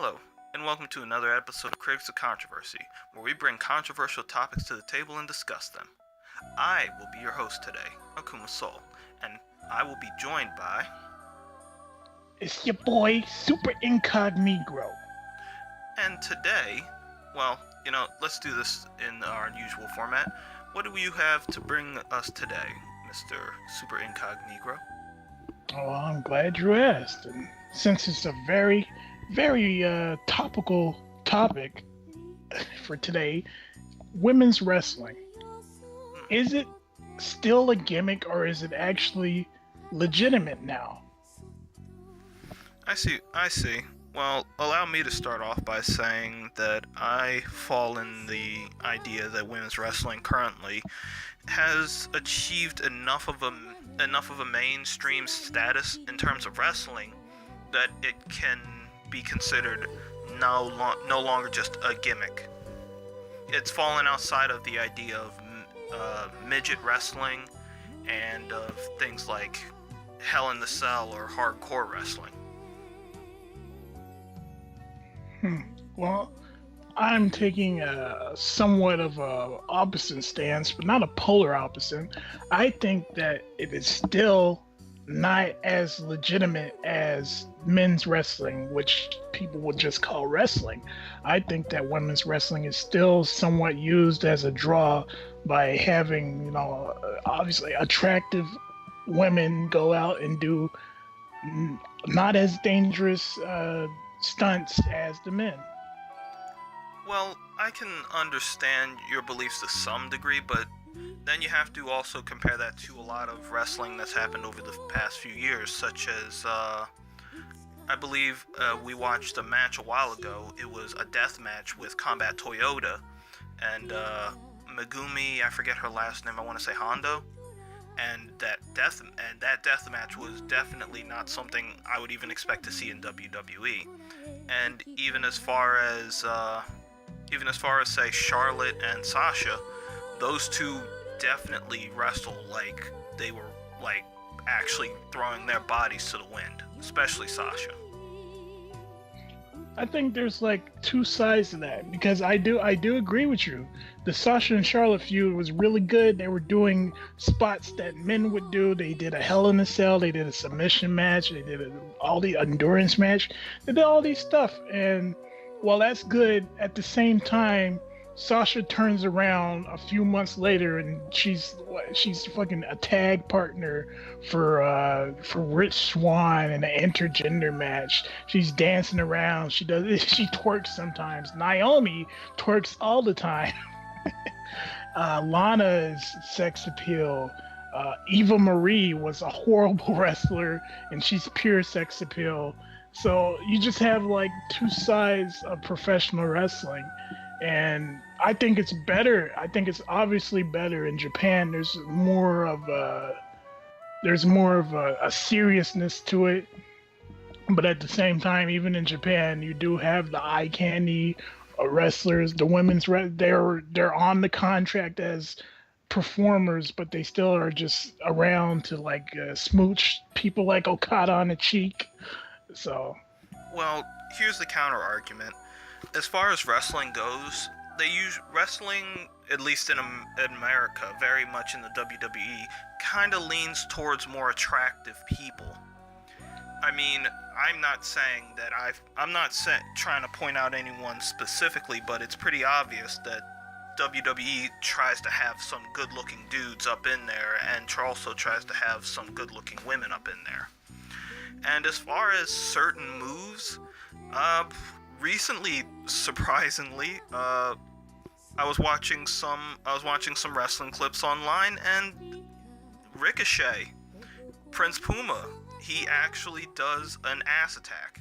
Hello, and welcome to another episode of Critics of Controversy, where we bring controversial topics to the table and discuss them. I will be your host today, Akuma Soul, and I will be joined by... It's your boy, SuperIncognegro. And today, let's do this in our usual format. What do you have to bring us today, Mr. SuperIncognegro? Oh, I'm glad you asked. And since it's a very topical topic for today, women's wrestling. Is it still a gimmick or is it actually legitimate now? I see. Well, allow me to start off by saying that I fall in the idea that women's wrestling currently has achieved enough of a mainstream status in terms of wrestling that it can be considered no longer just a gimmick. It's fallen outside of the idea of midget wrestling and of things like Hell in the Cell or hardcore wrestling. Well, I'm taking a somewhat of a opposite stance, but not a polar opposite. I think that it is still not as legitimate as men's wrestling, which people would just call wrestling. I think that women's wrestling is still somewhat used as a draw by having, obviously attractive women go out and do not as dangerous stunts as the men. Well, I can understand your beliefs to some degree, but then you have to also compare that to a lot of wrestling that's happened over the past few years, such as, I believe we watched a match a while ago. It was a death match with Combat Toyota, and Megumi, I forget her last name, I want to say Hondo, and that death match was definitely not something I would even expect to see in WWE. And even as far as say Charlotte and Sasha, those two definitely wrestled like they were like actually throwing their bodies to the wind, especially Sasha. I think there's like two sides to that, because I do agree with you. The Sasha and Charlotte feud was really good. They were doing spots that men would do. They did a Hell in a Cell. They did a submission match. They did all the endurance match. They did all these stuff. And while that's good, at the same time, Sasha turns around a few months later and she's fucking a tag partner for Rich Swann in an intergender match. She's dancing around. She twerks sometimes. Naomi twerks all the time. Lana's sex appeal. Eva Marie was a horrible wrestler and she's pure sex appeal. So you just have like two sides of professional wrestling. And I think it's better. I think it's obviously better in Japan. There's more of a seriousness to it. But at the same time, even in Japan, you do have the eye candy wrestlers. The women's they're on the contract as performers, but they still are just around to like smooch people like Okada on the cheek. So, well, here's the counter argument. As far as wrestling goes, they use wrestling, at least in America, very much in the WWE, kind of leans towards more attractive people. I mean, I'm not saying that trying to point out anyone specifically, but it's pretty obvious that WWE tries to have some good-looking dudes up in there, and also tries to have some good-looking women up in there. And as far as certain moves, recently, surprisingly, I was watching some wrestling clips online, and Ricochet, Prince Puma, he actually does an ass attack.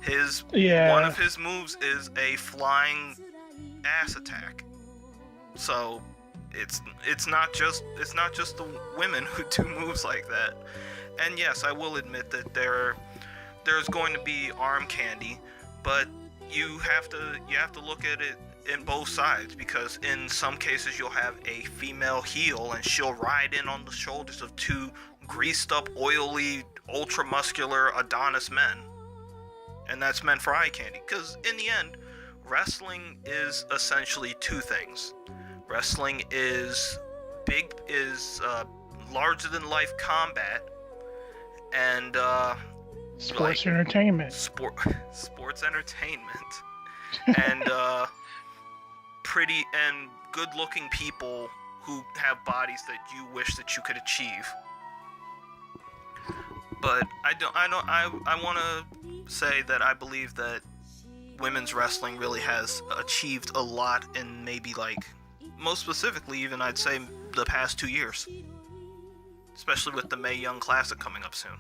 One of his moves is a flying ass attack. So it's not just the women who do moves like that. And yes, I will admit that there's going to be arm candy, but you have to look at it in both sides, because in some cases you'll have a female heel and she'll ride in on the shoulders of two greased up, oily, ultra muscular Adonis men. and that's meant for eye candy. Because in the end, wrestling is essentially two things. Wrestling is larger than life combat, and sports entertainment. Sports entertainment, and pretty and good-looking people who have bodies that you wish that you could achieve. But I want to say that I believe that women's wrestling really has achieved a lot in maybe, like, most specifically even I'd say the past 2 years. Especially with the Mae Young Classic coming up soon.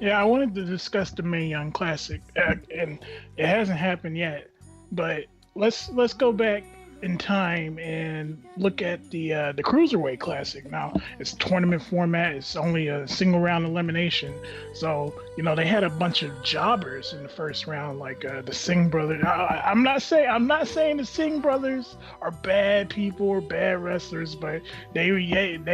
Yeah, I wanted to discuss the Mae Young Classic, and it hasn't happened yet. But let's go back in time and look at the Cruiserweight Classic. Now, it's tournament format. It's only a single round elimination. So, they had a bunch of jobbers in the first round, like the Singh brothers. I'm not saying the Singh brothers are bad people or bad wrestlers, but they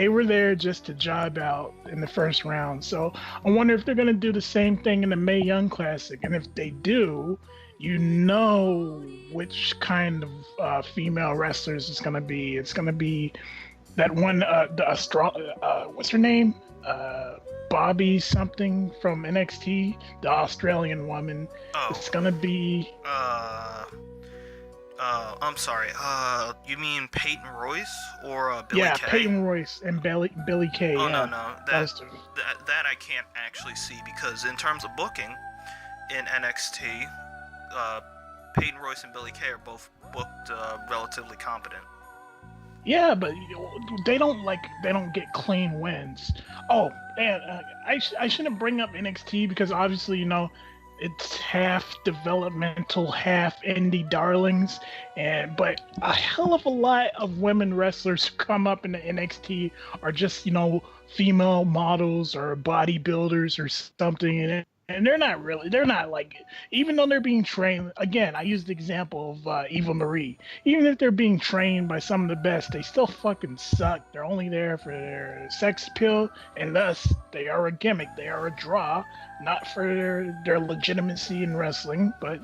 were there just to job out in the first round. So I wonder if they're gonna do the same thing in the Mae Young Classic, and if they do, which kind of female wrestlers it's gonna be. It's gonna be that one, what's her name? Bobby something from NXT, the Australian woman. Oh. It's gonna be. I'm sorry. You mean Peyton Royce or Billy Kay? Yeah, Peyton Royce and Billy Kay. Oh, yeah. no. That I can't actually see, because in terms of booking in NXT, Peyton Royce and Billy Kay are both booked relatively competent. Yeah, but they don't get clean wins. Oh, and I shouldn't bring up NXT because obviously it's half developmental, half indie darlings, but a hell of a lot of women wrestlers who come up in the NXT are just female models or bodybuilders or something, and they're not like, even though they're being trained, again, I used the example of Eva Marie. Even if they're being trained by some of the best, they still fucking suck. They're only there for their sex appeal, and thus, they are a gimmick. They are a draw, not for their legitimacy in wrestling, but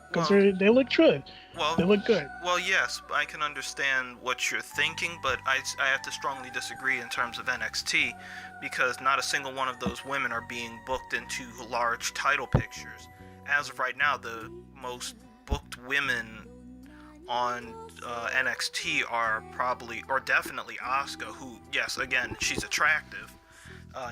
because they look good. Well, they look good. Well, yes, I can understand what you're thinking, but I have to strongly disagree in terms of NXT, because not a single one of those women are being booked into large title pictures. As of right now, the most booked women on NXT are definitely Asuka, who, yes, again, she's attractive.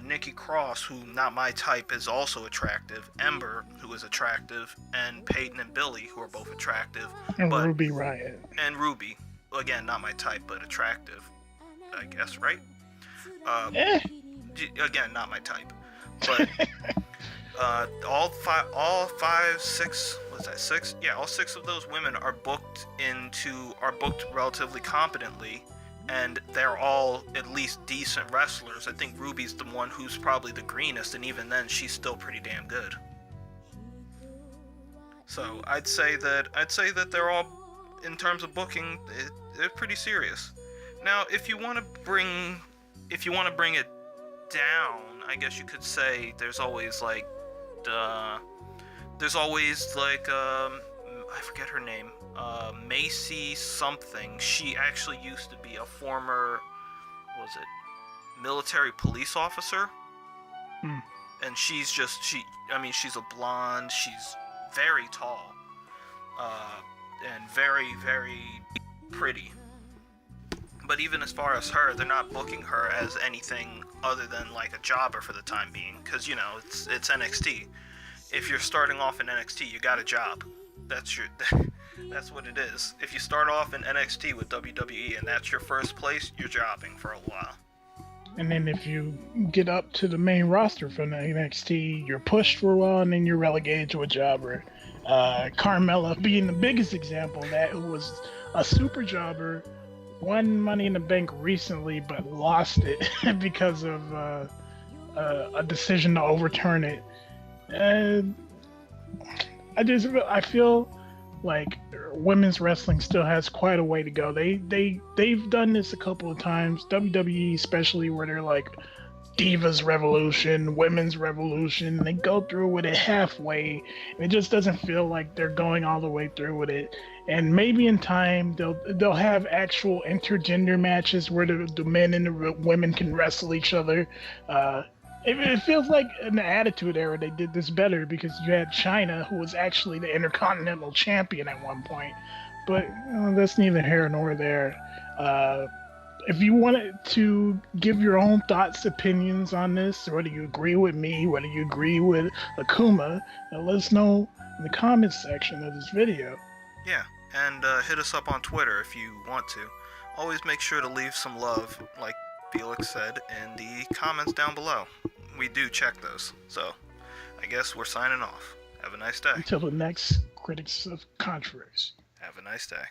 Nikki Cross, who not my type, is also attractive. Ember, who is attractive, and Peyton and Billy, who are both attractive. And Ruby Riott. And Ruby, again, not my type, but attractive, I guess, right? Again, not my type, but all six of those women are booked relatively competently. And they're all at least decent wrestlers. I think Ruby's the one who's probably the greenest, and even then, she's still pretty damn good. So I'd say that they're all, in terms of booking, they're pretty serious. Now, if you want to bring it down, I guess you could say there's always I forget her name. Macy something. She actually used to be a former, military police officer? And she's a blonde, she's very tall, and very, very pretty. But even as far as her, they're not booking her as anything other than like a jobber for the time being, because it's NXT. If you're starting off in NXT, you got a job. That's what it is. If you start off in NXT with WWE and that's your first place, you're jobbing for a while. And then if you get up to the main roster from the NXT, you're pushed for a while and then you're relegated to a jobber. Carmella being the biggest example of that, who was a super jobber, won Money in the Bank recently, but lost it because of a decision to overturn it. I feel like women's wrestling still has quite a way to go. They've done this a couple of times, WWE especially, where they're like, divas revolution, women's revolution. They go through with it halfway. And it just doesn't feel like they're going all the way through with it. And maybe in time they'll have actual intergender matches where the men and the women can wrestle each other. It feels like in the Attitude Era they did this better because you had China, who was actually the Intercontinental Champion at one point. But that's neither here nor there. If you wanted to give your own thoughts, opinions on this, whether you agree with me, whether you agree with Akuma, let us know in the comments section of this video. Yeah, and hit us up on Twitter if you want to. Always make sure to leave some love, like Felix said, in the comments down below. We do check those. So, I guess we're signing off. Have a nice day. Until the next Critics of Controversy. Have a nice day.